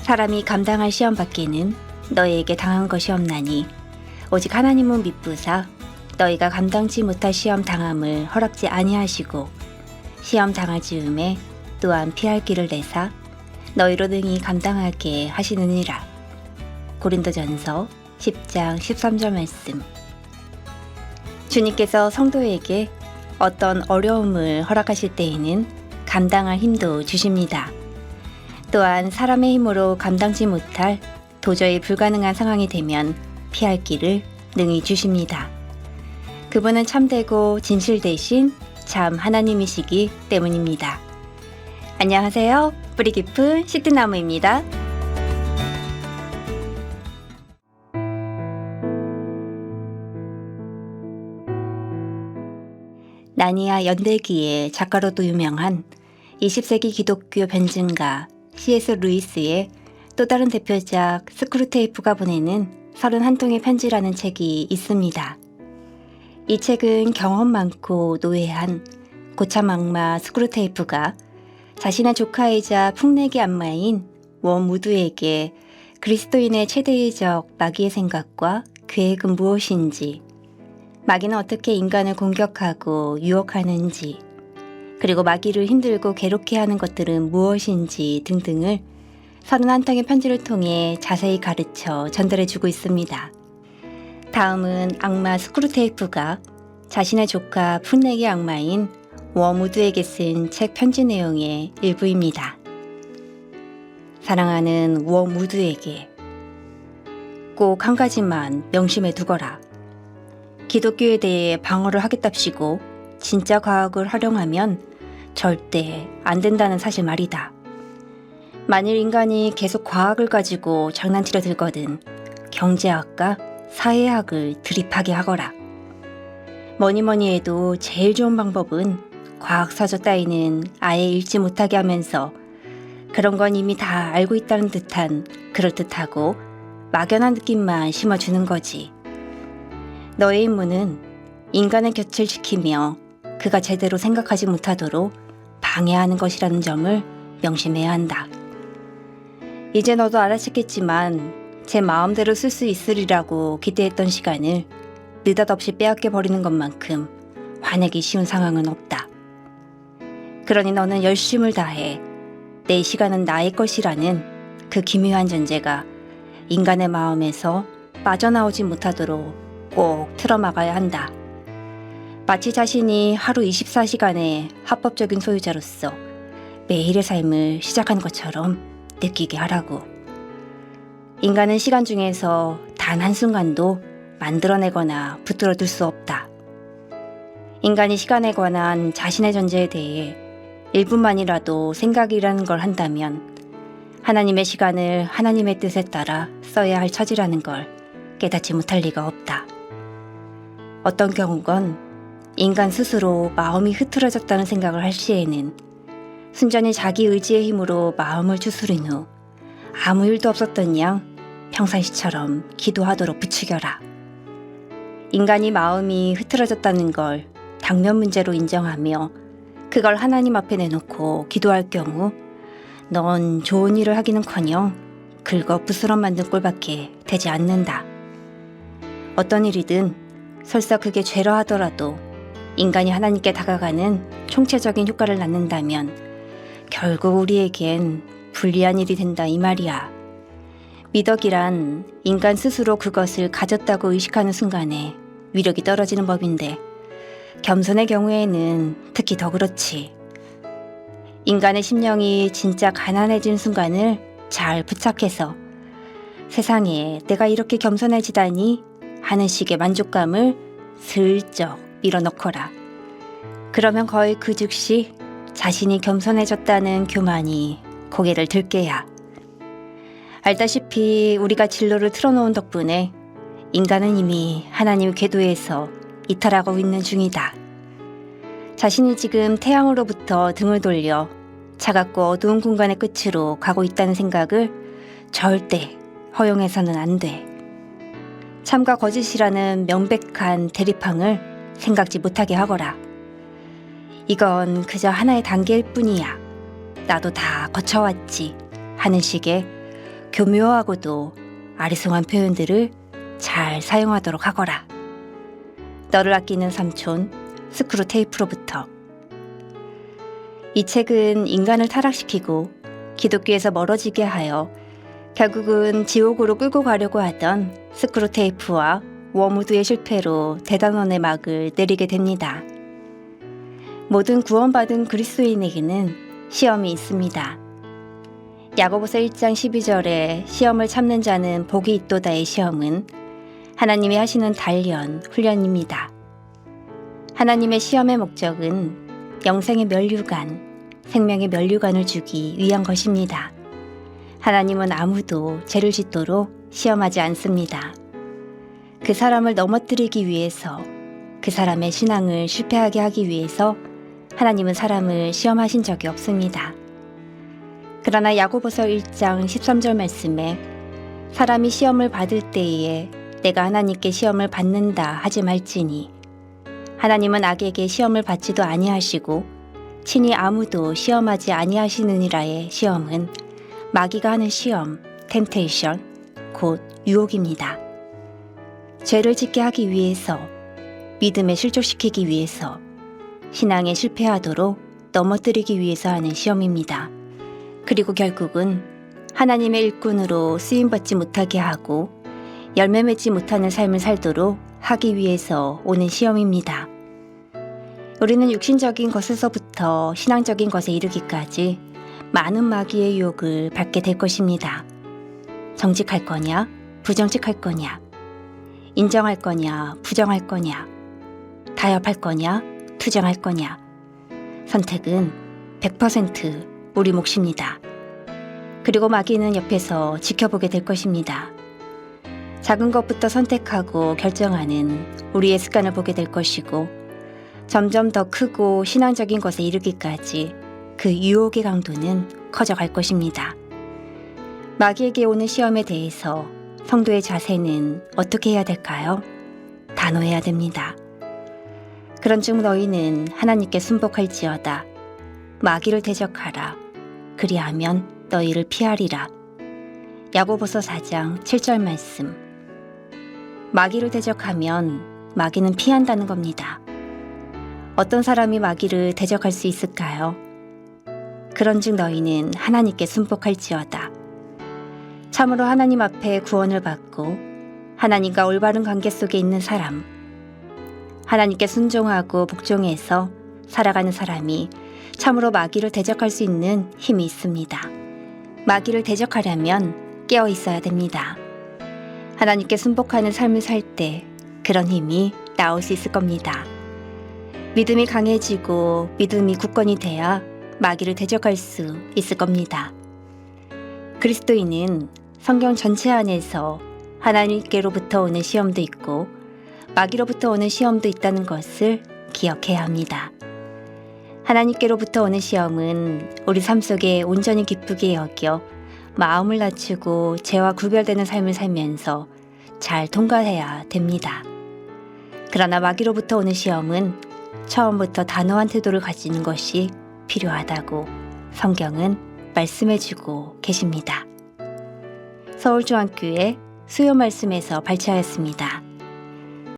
사람이 감당할 시험 밖에는 너희에게 당한 것이 없나니 오직 하나님은 미쁘사 너희가 감당치 못할 시험 당함을 허락지 아니하시고 시험 당할 즈음에 또한 피할 길을 내사 너희로 능히 감당하게 하시느니라. 고린도전서 10장 13절 말씀. 주님께서 성도에게 어떤 어려움을 허락하실 때에는 감당할 힘도 주십니다. 또한 사람의 힘으로 감당치 못할 도저히 불가능한 상황이 되면 피할 길을 능히 주십니다. 그분은 참되고 진실되신 참 하나님이시기 때문입니다. 안녕하세요. 뿌리 깊은 시드나무입니다. 나니아 연대기의 작가로도 유명한 20세기 기독교 변증가 C.S. 루이스의 또 다른 대표작 스크루테이프가 보내는 31통의 편지라는 책이 있습니다. 이 책은 경험 많고 노예한 고참 악마 스크루테이프가 자신의 조카이자 풍내기 안마인 워무드에게 그리스도인의 최대의적 마귀의 생각과 계획은 무엇인지, 마귀는 어떻게 인간을 공격하고 유혹하는지, 그리고 마귀를 힘들고 괴롭게 하는 것들은 무엇인지 등등을 31통의 편지를 통해 자세히 가르쳐 전달해주고 있습니다. 다음은 악마 스크루테이프가 자신의 조카 풋내기 악마인 워무드에게 쓴 책 편지 내용의 일부입니다. 사랑하는 워무드에게 꼭 한 가지만 명심해 두거라. 기독교에 대해 방어를 하겠답시고 진짜 과학을 활용하면 절대 안 된다는 사실 말이다. 만일 인간이 계속 과학을 가지고 장난치려 들거든 경제학과 사회학을 드립하게 하거라. 뭐니뭐니 해도 제일 좋은 방법은 과학사조 따위는 아예 읽지 못하게 하면서 그런 건 이미 다 알고 있다는 듯한 그럴듯하고 막연한 느낌만 심어주는 거지. 너의 임무는 인간의 곁을 지키며 그가 제대로 생각하지 못하도록 방해하는 것이라는 점을 명심해야 한다. 이제 너도 알아챘겠지만 제 마음대로 쓸 수 있으리라고 기대했던 시간을 느닷없이 빼앗겨 버리는 것만큼 화내기 쉬운 상황은 없다. 그러니 너는 열심을 다해 내 시간은 나의 것이라는 그 기묘한 전제가 인간의 마음에서 빠져나오지 못하도록 꼭 틀어막아야 한다. 마치 자신이 하루 24시간의 합법적인 소유자로서 매일의 삶을 시작한 것처럼 느끼게 하라고. 인간은 시간 중에서 단 한순간도 만들어내거나 붙들어둘 수 없다. 인간이 시간에 관한 자신의 존재에 대해 1분만이라도 생각이라는 걸 한다면 하나님의 시간을 하나님의 뜻에 따라 써야 할 처지라는 걸 깨닫지 못할 리가 없다. 어떤 경우건 인간 스스로 마음이 흐트러졌다는 생각을 할 시에는 순전히 자기 의지의 힘으로 마음을 추스린 후 아무 일도 없었던 양 평상시처럼 기도하도록 부추겨라. 인간이 마음이 흐트러졌다는 걸 당면 문제로 인정하며 그걸 하나님 앞에 내놓고 기도할 경우 넌 좋은 일을 하기는커녕 긁어 부스럼 만든 꼴밖에 되지 않는다. 어떤 일이든 설사 그게 죄라 하더라도 인간이 하나님께 다가가는 총체적인 효과를 낳는다면 결국 우리에겐 불리한 일이 된다 이 말이야. 미덕이란 인간 스스로 그것을 가졌다고 의식하는 순간에 위력이 떨어지는 법인데 겸손의 경우에는 특히 더 그렇지. 인간의 심령이 진짜 가난해진 순간을 잘 부착해서 세상에 내가 이렇게 겸손해지다니 하는 식의 만족감을 슬쩍 밀어넣거라. 그러면 거의 그 즉시 자신이 겸손해졌다는 교만이 고개를 들게야. 알다시피 우리가 진로를 틀어놓은 덕분에 인간은 이미 하나님 궤도에서 이탈하고 있는 중이다. 자신이 지금 태양으로부터 등을 돌려 차갑고 어두운 공간의 끝으로 가고 있다는 생각을 절대 허용해서는 안 돼. 참과 거짓이라는 명백한 대립항을 생각지 못하게 하거라. 이건 그저 하나의 단계일 뿐이야. 나도 다 거쳐왔지 하는 식의 교묘하고도 아리송한 표현들을 잘 사용하도록 하거라. 너를 아끼는 삼촌 스크루테이프로부터. 이 책은 인간을 타락시키고 기독교에서 멀어지게 하여 결국은 지옥으로 끌고 가려고 하던 스크루테이프와 워무드의 실패로 대단원의 막을 내리게 됩니다. 모든 구원받은 그리스도인에게는 시험이 있습니다. 야고보서 1장 12절에 시험을 참는 자는 복이 있도다의 시험은 하나님이 하시는 단련, 훈련입니다. 하나님의 시험의 목적은 영생의 면류관, 생명의 면류관을 주기 위한 것입니다. 하나님은 아무도 죄를 짓도록 시험하지 않습니다. 그 사람을 넘어뜨리기 위해서, 그 사람의 신앙을 실패하게 하기 위해서 하나님은 사람을 시험하신 적이 없습니다. 그러나 야고보서 1장 13절 말씀에 사람이 시험을 받을 때에 내가 하나님께 시험을 받는다 하지 말지니 하나님은 악에게 시험을 받지도 아니하시고 친히 아무도 시험하지 아니하시느니라의 시험은 마귀가 하는 시험, 템테이션, 곧 유혹입니다. 죄를 짓게 하기 위해서, 믿음에 실족시키기 위해서, 신앙에 실패하도록 넘어뜨리기 위해서 하는 시험입니다. 그리고 결국은 하나님의 일꾼으로 쓰임받지 못하게 하고 열매 맺지 못하는 삶을 살도록 하기 위해서 오는 시험입니다. 우리는 육신적인 것에서부터 신앙적인 것에 이르기까지 많은 마귀의 유혹을 받게 될 것입니다. 정직할 거냐, 부정직할 거냐, 인정할 거냐, 부정할 거냐, 타협할 거냐, 투정할 거냐. 선택은 100% 우리 몫입니다. 그리고 마귀는 옆에서 지켜보게 될 것입니다. 작은 것부터 선택하고 결정하는 우리의 습관을 보게 될 것이고 점점 더 크고 신앙적인 것에 이르기까지 그 유혹의 강도는 커져갈 것입니다. 마귀에게 오는 시험에 대해서 성도의 자세는 어떻게 해야 될까요? 단호해야 됩니다. 그런즉 너희는 하나님께 순복할지어다. 마귀를 대적하라. 그리하면 너희를 피하리라. 야고보서 4장 7절 말씀. 마귀를 대적하면 마귀는 피한다는 겁니다. 어떤 사람이 마귀를 대적할 수 있을까요? 그런즉 너희는 하나님께 순복할지어다. 참으로 하나님 앞에 구원을 받고 하나님과 올바른 관계 속에 있는 사람, 하나님께 순종하고 복종해서 살아가는 사람이 참으로 마귀를 대적할 수 있는 힘이 있습니다. 마귀를 대적하려면 깨어 있어야 됩니다. 하나님께 순복하는 삶을 살 때 그런 힘이 나올 수 있을 겁니다. 믿음이 강해지고 믿음이 굳건히 돼야 마귀를 대적할 수 있을 겁니다. 그리스도인은 성경 전체 안에서 하나님께로부터 오는 시험도 있고 마귀로부터 오는 시험도 있다는 것을 기억해야 합니다. 하나님께로부터 오는 시험은 우리 삶 속에 온전히 기쁘게 여겨 마음을 낮추고 죄와 구별되는 삶을 살면서 잘 통과해야 됩니다. 그러나 마귀로부터 오는 시험은 처음부터 단호한 태도를 가지는 것이 필요하다고 성경은 말씀해주고 계십니다. 서울중앙교회 수요 말씀에서 발췌하였습니다.